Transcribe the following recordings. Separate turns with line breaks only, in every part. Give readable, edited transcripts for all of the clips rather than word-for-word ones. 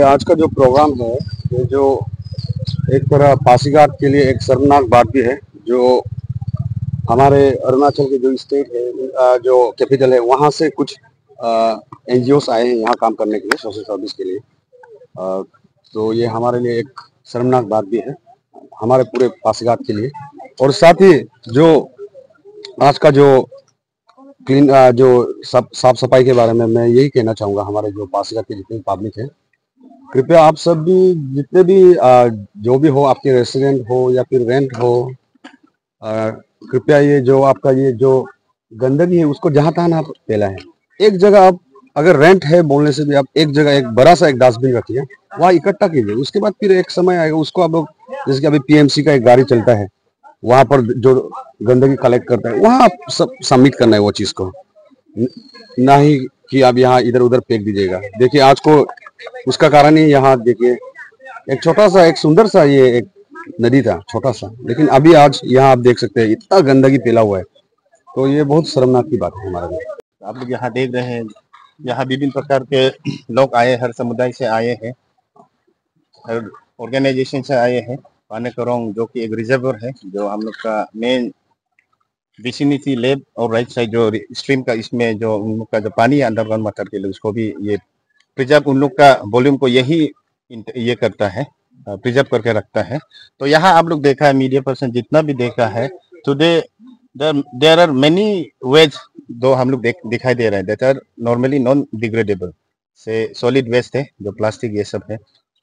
आज का जो प्रोग्राम है ये जो एक तरह पासीघाट के लिए एक शर्मनाक बात भी है। जो हमारे अरुणाचल के जो स्टेट है जो कैपिटल है वहाँ से कुछ एनजीओस आए हैं यहाँ काम करने के लिए, सोशल सर्विस के लिए। तो ये हमारे लिए एक शर्मनाक बात भी है हमारे पूरे पासीघाट के लिए। और साथ ही जो आज का जो क्लीन जो साफ सफाई के बारे में मैं यही कहना चाहूँगा हमारे जो पासीघाट की जितनी पब्लिक है, कृपया आप सब भी जितने भी जो भी हो, आपके रेसिडेंट हो या फिर रेंट हो, कृपया ये जो आपका ये जो गंदगी है उसको जहाँ तहाँ ना फैलाएं। एक जगह आप अगर रेंट है बोलने से भी आप एक जगह एक बड़ा सा एक डस्टबिन रखिए, वहाँ इकट्ठा कीजिए। उसके बाद फिर एक समय आएगा उसको आप लोग, जैसे कि अभी पीएमसी का एक गाड़ी चलता है, वहां पर जो गंदगी कलेक्ट करता है वहां आप सब सबमिट करना है वो चीज को, ना ही कि आप यहाँ इधर उधर फेंक दीजिएगा। देखिए आज को उसका कारण ही यहाँ देखिए एक छोटा सा एक सुंदर सा ये एक नदी था छोटा सा, लेकिन अभी आज यहाँ आप देख सकते हैं इतना गंदगी फैला हुआ है। तो ये बहुत शर्मनाक की बात है हमारे लिए।
आप लोग यहाँ देख रहे हैं, यहाँ विभिन्न प्रकार के लोग आए, हर समुदाय से आए हैं, हर ऑर्गेनाइजेशन से आए हैं। पाने करोंग जो कि एक रिजर्वर है, जो हम लोग का मेन विसिनिटी लेब और राइट साइड जो स्ट्रीम का, इसमें जो उन लोग का जो पानी है अंडरग्राउंड वाटर के लिए, उसको भी ये प्रिजर्व, उन लोग का वॉल्यूम को यही ये करता है, प्रिजर्व करके रखता है। तो यहाँ आप लोग देखा है, मीडिया पर्सन जितना भी देखा है today, there are many ways दो हम लोग दिखाई दे रहे हैं, that are normally non degradable, से सॉलिड वेस्ट है, जो प्लास्टिक ये सब है।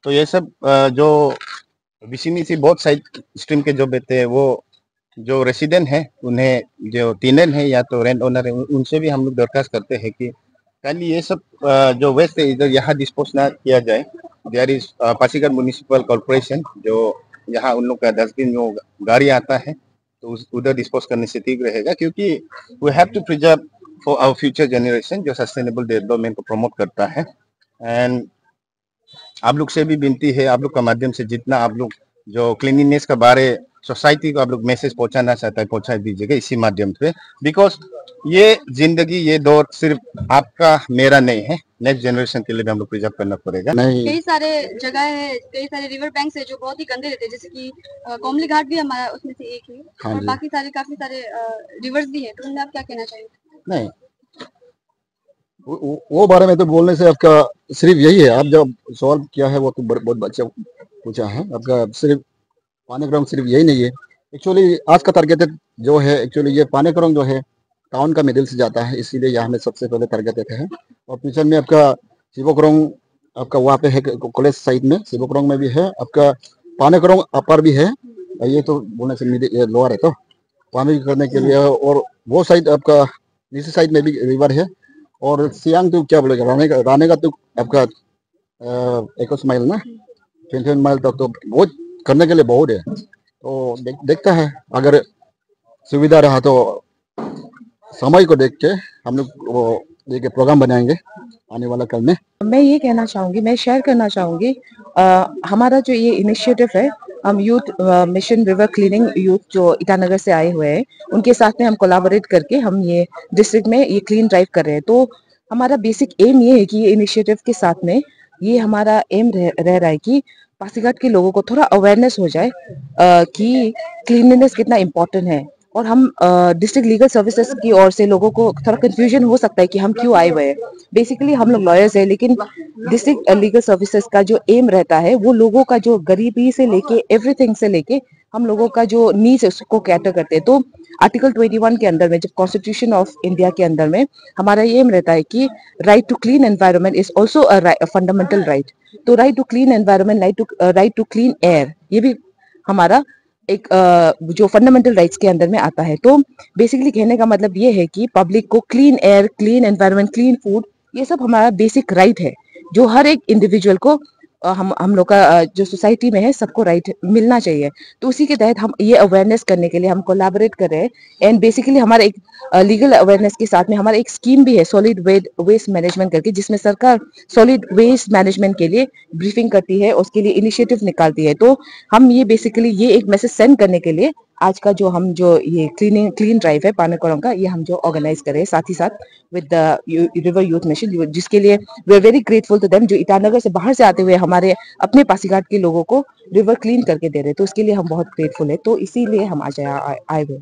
तो ये सब जो विसिनिटी बहुत साइड स्ट्रीम के जो बेटे हैं, वो जो रेसिडेंट है, उन्हें जो टेनेंट है या तो रेंट ओनर है, उनसे भी हम लोग दरखास्त करते हैं कि कल ये सब जो वेस्ट है इधर यहाँ डिस्पोज ना किया जाए। There is Pasighat municipal corporation, जो यहाँ उन लोग का डस्टबिन जो गाड़ी आता है तो उधर डिस्पोज करने से ठीक रहेगा, क्योंकि we have to preserve for our future generation, जो सस्टेनेबल डेवलपमेंट को प्रमोट करता है। एंड आप लोग से भी विनती है, आप लोग का माध्यम से जितना आप लोग जो क्लीनिनेस का बारे सोसाइटी को आप लोग मैसेज पहुंचाना चाहता है, पहुंचा दीजिएगा इसी माध्यम से। बिकॉज ये जिंदगी, ये दौर सिर्फ आपका मेरा नहीं है, नेक्स्ट जनरेशन के लिए भी हम लोग प्रिजर्व करना पड़ेगा।
कई सारे जगह है, कई सारे रिवर बैंक है जो बहुत ही गंदे रहते हैं, जैसे कि कोमली घाट भी हमारा उसमें से एक है।
हाँ,
और बाकी सारे काफी सारे रिवर्स भी है, तो उनमें आप क्या कहना चाहिए?
नहीं, वो बारे में तो बोलने से आपका सिर्फ यही है, आप जब सवाल किया है वो तो बहुत अच्छा पूछा है। आपका सिर्फ पानी क्रम सिर्फ यही नहीं है। एक्चुअली आज का टारगेट जो है, एक्चुअली ये पानी क्रम जो है टाउन का मिडिल से जाता है, इसीलिए यहाँ में सबसे पहले टारगेट देते हैं। और पीछे में आपका शिवोक्रोंग आपका वहाँ पे है, कॉलेज साइड में शिवोक्रोंग में भी है, आपका पानी क्रम अपर भी है, ये तो बोलने से लोअर है, तो वहाँ भी करने के लिए। और वो साइड आपका नीचे साइड में भी रिवर है। और सियांग तो क्या बोलेगा, राने का तो आपका 21 माइल ना, 21 माइल तक तो बहुत करने के लिए बहुत है। तो देखता है, अगर सुविधा रहा तो समय को देख के हम लोग वो देखिए प्रोग्राम बनाएंगे आने वाला कल में।
मैं ये कहना चाहूँगी, मैं शेयर करना चाहूँगी, हमारा जो ये इनिशिएटिव है, हम youth mission river cleaning youth जो ईटानगर से आए हुए हैं, उनके साथ में हम कोलैबोरेट करके हम ये डिस्ट्रिक्ट में ये क्लीन ड्राइव कर रहे हैं। तो हमारा बेसिक एम ये है कि ये इनिशिएटिव के साथ में ये हमारा एम रह रहा है कि पासीघाट के लोगों को थोड़ा अवेयरनेस हो जाए कि क्लीनलीनेस कितना इम्पोर्टेंट है। और हम डिस्ट्रिक्ट लीगल सर्विसेज की ओर से लोगों को थोड़ा कंफ्यूजन हो सकता है कि हम क्यों आए हुए हैं। बेसिकली हम लोग लॉयर्स है, लेकिन डिस्ट्रिक्ट लीगल सर्विसेज का जो एम रहता है वो लोगों का जो गरीबी से लेके एवरीथिंग से लेके हम लोगों का जो नीड्स है उसको कैटर करते हैं। तो आर्टिकल 21 के अंदर में, जब कॉन्स्टिट्यूशन ऑफ इंडिया के अंदर में हमारा ये एम रहता है कि right to clean environment is also a fundamental right. तो right to clean environment, right to clean air, ये भी हमारा एक जो फंडामेंटल राइट्स के अंदर में आता है। तो बेसिकली कहने का मतलब ये है कि पब्लिक को clean air, clean environment, clean food, ये सब हमारा बेसिक राइट है, जो हर एक इंडिविजुअल को हम लोग का जो सोसाइटी में है सबको राइट मिलना चाहिए। तो उसी के तहत हम ये अवेयरनेस करने के लिए हम कोलैबोरेट कर रहे हैं। एंड बेसिकली हमारा एक लीगल अवेयरनेस के साथ में हमारा एक स्कीम भी है, सॉलिड वेस्ट मैनेजमेंट करके, जिसमें सरकार सॉलिड वेस्ट मैनेजमेंट के लिए ब्रीफिंग करती है, उसके लिए इनिशिएटिव निकालती है। तो हम ये बेसिकली ये एक मैसेज सेंड करने के लिए आज का जो ये क्लीन ड्राइव है पानीकोरंग का, ये हम जो ऑर्गेनाइज करें साथ ही साथ with the river youth mission, जिसके लिए we are very grateful to them, जो ईटानगर से बाहर से आते हुए हमारे अपने पासीघाट के लोगों को रिवर क्लीन करके दे रहे, तो उसके लिए हम बहुत ग्रेटफुल है। तो इसीलिए हम आज आए हुए।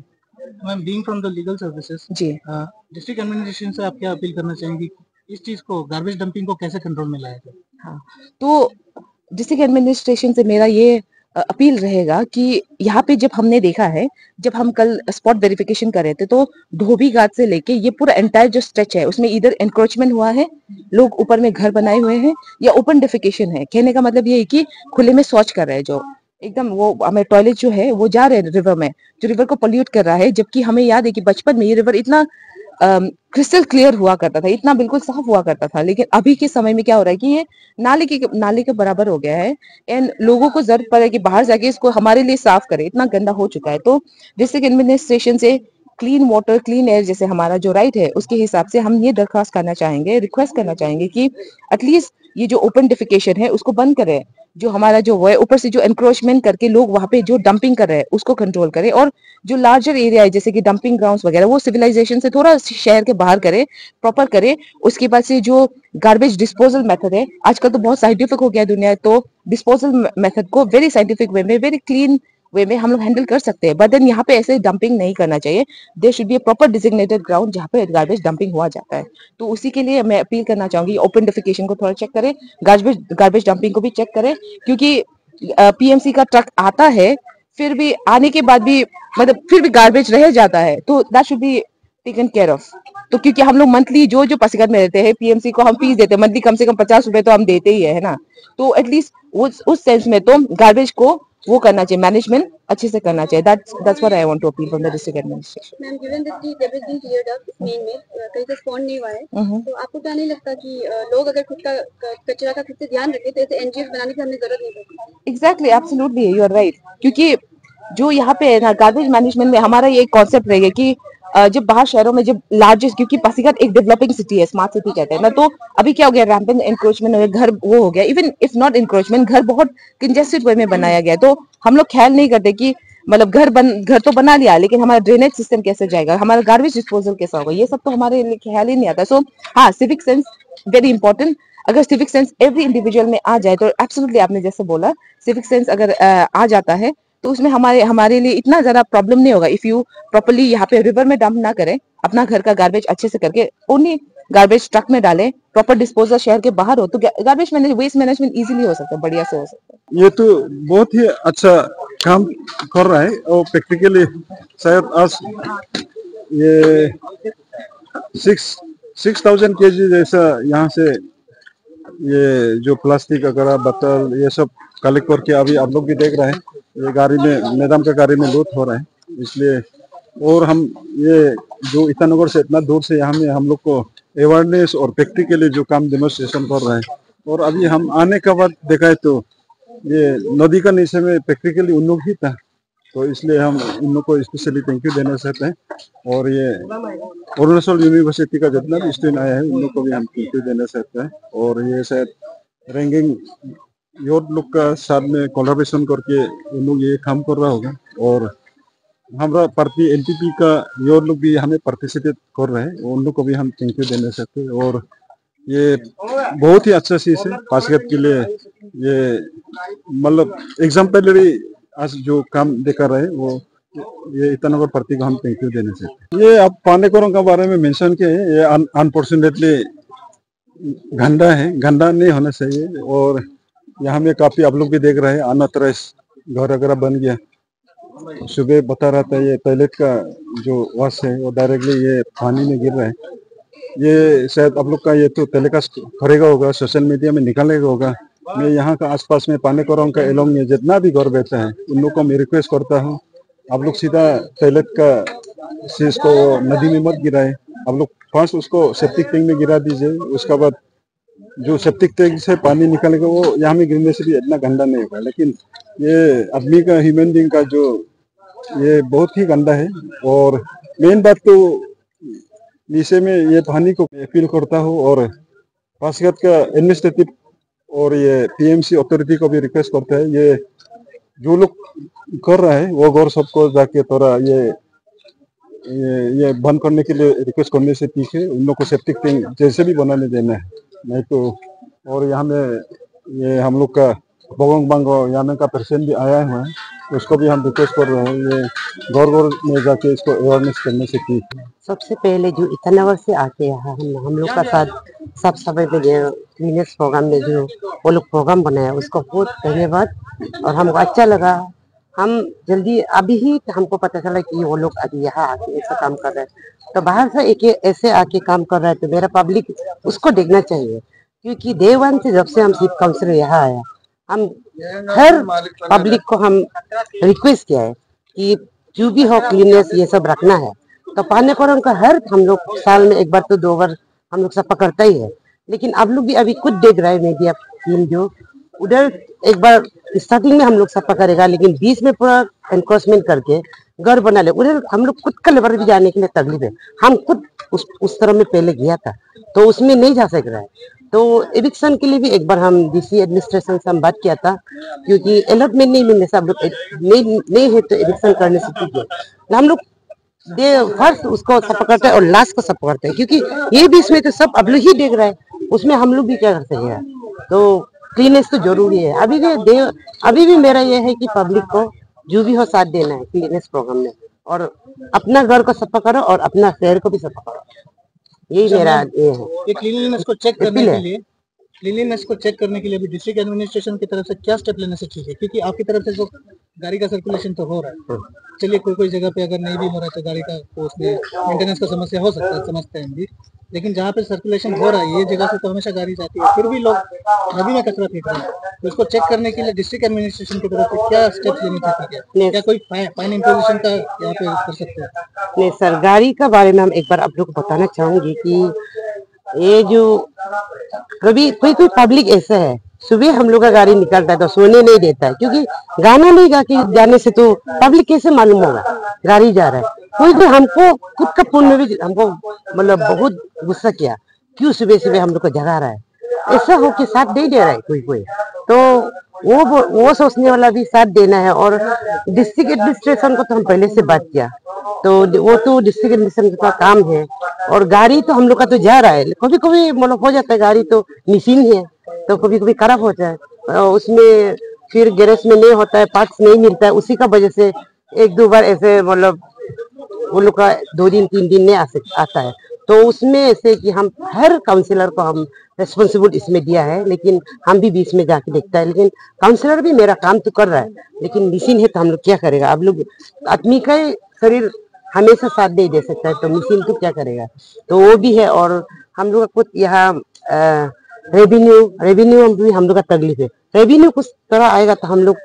Ma'am, being from the legal services,
जी,
डिस्ट्रिक्ट एडमिनिस्ट्रेशन से आप क्या अपील करना चाहेंगी, इस चीज को, गार्बेज डंपिंग को कैसे कंट्रोल में लाया जाए?
हाँ, तो डिस्ट्रिक्ट एडमिनिस्ट्रेशन से मेरा ये अपील रहेगा कि यहाँ पे जब हमने देखा है, जब हम कल स्पॉट वेरिफिकेशन कर रहे थे, तो धोबी घाट से लेके ये पूरा एंटायर जो स्ट्रेच है, उसमें इधर एंक्रोचमेंट हुआ है, लोग ऊपर में घर बनाए हुए हैं, या ओपन डेफिकेशन है। कहने का मतलब ये है कि खुले में शौच कर रहे हैं, जो एकदम वो हमें टॉयलेट जो है वो जा रहे हैं रिवर में, जो रिवर को पोल्यूट कर रहा है। जबकि हमें याद है कि बचपन में ये रिवर इतना क्रिस्टल क्लियर हुआ करता था, इतना बिल्कुल साफ हुआ करता था, लेकिन अभी के समय में क्या हो रहा है कि ये नाले के बराबर हो गया है। एंड लोगों को जरूरत पड़ रहा है कि बाहर जाके इसको हमारे लिए साफ करे, इतना गंदा हो चुका है। तो डिस्ट्रिक्ट एडमिनिस्ट्रेशन से क्लीन वाटर क्लीन एयर जैसे हमारा जो राइट है, उसके हिसाब से हम ये दरखास्त करना चाहेंगे, रिक्वेस्ट करना चाहेंगे कि एटलीस्ट ये जो ओपन डिफिकेशन है उसको बंद करें। जो हमारा जो वो है, ऊपर से जो एनक्रोचमेंट करके लोग वहां पे जो डंपिंग कर रहे हैं उसको कंट्रोल करे, और जो लार्जर एरिया है जैसे कि डंपिंग ग्राउंड्स वगैरह, वो सिविलाइजेशन से थोड़ा शहर के बाहर करे, प्रॉपर करे। उसके बाद से जो गार्बेज डिस्पोजल मेथड है, आजकल तो बहुत साइंटिफिक हो गया है दुनिया, तो डिस्पोजल मेथड को वेरी साइंटिफिक वे में, वेरी क्लीन वे में हम लोग हैंडल कर सकते हैं। बट देन यहाँ पे ऐसे डंपिंग नहीं करना चाहिए। There should be a proper designated ground जहाँ पे गार्बेज डंपिंग हुआ जाता है। तो उसी के लिए मैं अपील करना चाहूंगी, ओपन डेफिकेशन को थोड़ा चेक करें, गार्बेज डंपिंग को भी चेक करें, क्योंकि पीएमसी का ट्रक आता है, फिर भी आने के बाद भी मतलब फिर भी गार्बेज रह जाता है, तो that should be taken care of. तो क्योंकि हम लोग मंथली जो पासीघाट में रहते हैं, पीएमसी को हम फीस देते हैं मंथली, कम से कम 50 रुपए तो हम देते ही है ना। तो एटलीस्ट उस सेंस में तो गार्बेज को वो करना चाहिए, मैनेजमेंट अच्छे से करना चाहिए। That's what I want to appeal from the district administration.
Ma'am, given this कि डेब्रिस बीइंग क्लियर्ड अप इस मेन में कहीं से स्पॉन नहीं हुआ है, तो आपको क्या नहीं लगता कि लोग अगर खुद का कचरा का खुद से ध्यान रखें तो ऐसे एनजीओ बनाने की हमें जरूरत नहीं पड़ती?
Exactly, absolutely, you are right. क्योंकि जो यहाँ पे है ना, गार्बेज मैनेजमेंट में हमारा ये कॉन्सेप्ट रहेगा कि जब बाहर शहरों में जब लार्जेस्ट, क्योंकि पासीघाट एक डेवलपिंग सिटी है, स्मार्ट सिटी कहते हैं ना, तो अभी क्या हो गया, रैंपेंट एंक्रोचमेंट हो गया, घर वो हो गया, इवन इफ नॉट एंक्रोचमेंट, घर बहुत कंजेस्टेड वे में बनाया गया। तो हम लोग ख्याल नहीं करते कि मतलब घर तो बना लिया, लेकिन हमारा ड्रेनेज सिस्टम कैसे जाएगा, हमारा गार्बेज डिस्पोजल कैसा होगा, ये सब तो हमारे लिए ख्याल ही नहीं आता। सो हाँ, सिविक सेंस वेरी इंपॉर्टेंट। अगर सिविक सेंस एवरी इंडिविजुअल में आ जाए तो एब्सोल्युटली, आपने जैसे बोला, सिविक सेंस अगर आ जाता है तो उसमें हमारे लिए इतना ज्यादा प्रॉब्लम नहीं होगा। इफ यू प्रॉपर्ली यहाँ पे रिवर में डंप ना करें, अपना घर का गार्बेज अच्छे से करके ओनली गार्बेज ट्रक में डालें, प्रॉपर डिस्पोजल शहर के बाहर हो, तो गार्बेज वेस्ट मैनेजमेंट इजीली हो सकता है, बढ़िया से हो सकता है।
ये तो बहुत ही अच्छा काम कर रहा है, और प्रैक्टिकली शायद आज ये 6,000 केजी जैसा यहाँ से ये जो प्लास्टिक वगैरह बोतल ये सब कलेक्ट करके अभी आप लोग भी देख रहे हैं, ये गाड़ी में, मैडम का गाड़ी में लोड हो रहा है। इसलिए और हम ये जो ईटानगर से इतना दूर से यहाँ में हम लोग को अवेयरनेस और प्रैक्टिकली जो काम डेमोन्स्ट्रेशन कर रहे हैं, और अभी हम आने के बाद देखा है तो ये नदी का नीचे में प्रैक्टिकली उन लोग ही था, तो इसलिए हम उन लोग को स्पेशली थैंक यू देना चाहते हैं। और ये अरुणाचल यूनिवर्सिटी का जितना भी स्टूडेंट आया है उन लोग को भी हम थैंक यू देना चाहते हैं। और ये शायद रैंकिंग यूथ लोग का साथ में कोलैबोरेशन करके उन लोग ये काम कर रहा होगा, और हमारा पार्टी एनपीपी का यूथ लोग भी हमें पार्टिसिपेट कर रहे हैं, उन लोग को भी हम थैंक यू देना चाहते हैं। और ये बहुत ही अच्छा चीज है पासीघाट के लिए, ये मतलब एग्जाम्पलरी आज जो काम दिखा रहे हैं, वो ये ईटानगर पार्टी को हम थैंक यू देना चाहते हैं। ये आप पानीकोरंग के बारे में मेंशन किए हैं, ये अनफॉर्चुनेटली गंदा है, गंदा नहीं होना चाहिए। और यहाँ में काफी आप लोग भी देख रहे हैं अनऑथराइज्ड घर वगैरह बन गया। सुबह बता रहा था ये टॉयलेट का जो वॉश है वो डायरेक्टली ये पानी में गिर रहा है। ये शायद आप लोग का ये तो टेलीकास्ट करेगा होगा, सोशल मीडिया में निकालेगा होगा। मैं यहाँ का आसपास में पानीकोरंग का एलोंग में जितना भी घर बैठा है उन लोग को मैं रिक्वेस्ट करता हूँ, आप लोग सीधा टॉयलेट का चीज को नदी में मत गिराए, आप लोग फर्स्ट उसको सेप्टिक टैंक में गिरा दीजिए। उसके बाद जो सेप्टिक टैंक से पानी निकलेगा वो यहाँ में गिरने से भी इतना गंदा नहीं होगा। लेकिन ये आदमी का, ह्यूमन बीइंग का जो ये बहुत ही गंदा है। और मेन बात तो नीचे में ये पानी को अपील करता हूँ, और पासीघाट का एडमिनिस्ट्रेटिव और ये पीएमसी अथॉरिटी को भी रिक्वेस्ट करता है, ये जो लोग कर रहे हैं वो गौर सबको जाके थोड़ा ये बंद करने के लिए रिक्वेस्ट करने से पीछे उन लोग को सेप्टिक टैंक जैसे भी बनाने देना है, नहीं तो। और यहाँ में ये हम लोग का बगोंग बांगो यहाँ का प्रेसिडेंट भी आया हुआ है, उसको भी हम रिक्वेस्ट कर रहे हैं ये गौर गौर में जाके इसको अवेयरनेस करने से की।
सबसे पहले जो ईटानगर से आके यहाँ हम लोग का साथ सब समय में क्लीनेस प्रोग्राम में जो वो लोग प्रोग्राम बनाया उसको बहुत धन्यवाद, और हमको अच्छा लगा। हम जल्दी अभी ही हमको पता चला कि वो लोग अभी यहाँ आके ऐसा काम कर रहे हैं, तो बाहर से एक ऐसे आके काम कर रहा है तो मेरा पब्लिक उसको देखना चाहिए, क्योंकि डे वन से जब से हम सिटी काउंसिलर यहाँ आया हम हर पब्लिक को हम रिक्वेस्ट किया है कि जो भी हो क्लीननेस ये सब रखना है। तो पाने को का हर हम लोग साल में एक बार तो 2 बार हम लोग सफा करता ही है, लेकिन आप लोग भी अभी खुद देख रहे हैं मीडिया टीम जो उधर एक बार स्टार्टिंग में हम लोग सफा करेगा, लेकिन बीच में पूरा एनक्रोचमेंट करके घर बना ले, उधर हम लोग खुद का लेबर भी जाने के लिए तकलीफ है। हम खुद उस तरह में पहले गया था तो उसमें नहीं जा सक रहा है। तो एविक्शन के लिए भी एक बार हम डीसी एडमिनिस्ट्रेशन से हम बात किया था, क्योंकि अलॉटमेंट नहीं मिलने से हम लोग नहीं है तो एविक्शन करने से ठीक है। हम लोग फर्स्ट उसको सफा करते हैं और लास्ट को सफा करते हैं, क्योंकि ये बीच में तो सब अब लोग ही देख रहे हैं, उसमें हम लोग भी क्या कर सकेंगे। तो क्लीनेस तो जरूरी है। अभी भी मेरा ये है कि पब्लिक को जो भी हो साथ देना है क्लीनेस प्रोग्राम में, और अपना घर को सफा करो और अपना शहर को भी सफा करो, यही मेरा ये है।
ये क्लीनलीनेस को चेक करने के लिए भी डिस्ट्रिक्ट एडमिनिस्ट्रेशन की तरफ से क्या स्टेप लेने से ठीक है, क्योंकि आपकी तरफ से जो गाड़ी का सर्कुलेशन तो हो रहा है, चलिए कोई जगह पे अगर नहीं भी हो रहा है तो गाड़ी का उसमें मेंटेनेंस का समस्या हो सकता है, समझते हैं भी, लेकिन जहाँ पे सर्कुलेशन हो रहा है ये जगह से तो हमेशा गाड़ी जाती है, फिर भी लोग नदी में कचरा फेंक रहे हैं, तो इसको चेक करने के लिए डिस्ट्रिक्ट एडमिनिस्ट्रेशन की तरफ से क्या स्टेप लेने चाहिए, क्या कोई फाइन इम्पोजिशन का यहाँ पे कर सकते हैं?
नहीं सर, गाड़ी का बारे में हम एक बार आप लोग को बताना चाहूंगी कि ये जो कभी कोई पब्लिक ऐसा है सुबह हम लोग का गाड़ी निकलता है तो सोने नहीं देता है, क्योंकि गाना नहीं गा के जाने से तो पब्लिक कैसे मालूम होगा गाड़ी जा रहा है। कोई हमको खुद का फोन में भी हमको मतलब बहुत गुस्सा किया, क्यों सुबह सुबह हम लोग को जगा रहा है, ऐसा हो के साथ नहीं दे रहा है कोई। तो वो सोचने वाला भी साथ देना है। और डिस्ट्रिक्ट एडमिनिस्ट्रेशन को तो हम पहले से बात किया, तो वो तो डिस्ट्रिक्ट एडमिनिस्ट्रेशन का काम है। और गाड़ी तो हम लोग का तो जा रहा है, कभी कभी मतलब हो जाता है, गाड़ी तो मशीन है तो कभी कभी खराब हो जाए, उसमें फिर गैरेज में नहीं होता है, पार्ट्स नहीं मिलता है, उसी का वजह से 1-2 बार ऐसे मतलब वो लोग का 2 दिन 3 दिन नहीं आता है। तो उसमें ऐसे कि हम हर काउंसिलर को हम रेस्पॉन्सिबल इसमें दिया है, लेकिन हम भी बीच में जाके देखता है, लेकिन काउंसिलर भी मेरा काम तो कर रहा है, लेकिन मशीन है तो हम लोग क्या करेगा। अब लोग आदमी का शरीर हमेशा साथ नहीं दे सकता है, तो मशीन तो क्या करेगा, तो वो भी है। और हम लोग का कुछ यहाँ रेवेन्यू भी हम लोग का तकलीफ है, रेवेन्यू कुछ तरह आएगा तो हम लोग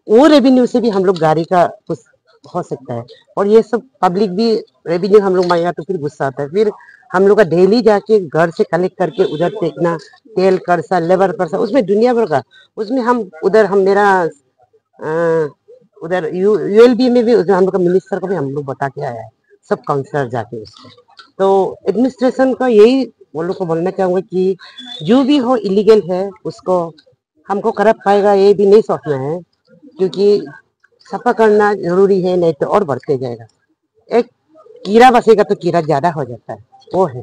वो रेवेन्यू से भी हम लोग गाड़ी का कुछ हो सकता है। और ये सब पब्लिक भी रेवेन्यू हम लोग मांगेगा तो फिर गुस्सा आता है, फिर हम लोग का डेली जाके घर से कलेक्ट करके उधर फेंकना, तेल खर्चा, लेबर खर्चा, उसमें दुनिया भर का, उसमें हम उधर हम मेरा उधर यूएलबी में भी हम लोग का मिनिस्टर को भी हम लोग बता के आया है, सब काउंसलर जाके उसको। तो एडमिनिस्ट्रेशन का यही वो लोग को बोलना चाहूंगा कि जो भी हो इलीगल है उसको हमको कर पाएगा ये भी नहीं सोचना है, क्योंकि सफा करना जरूरी है, नहीं तो और बढ़ते जाएगा। एक कीड़ा बसेगा तो कीड़ा ज्यादा हो जाता है, वो है।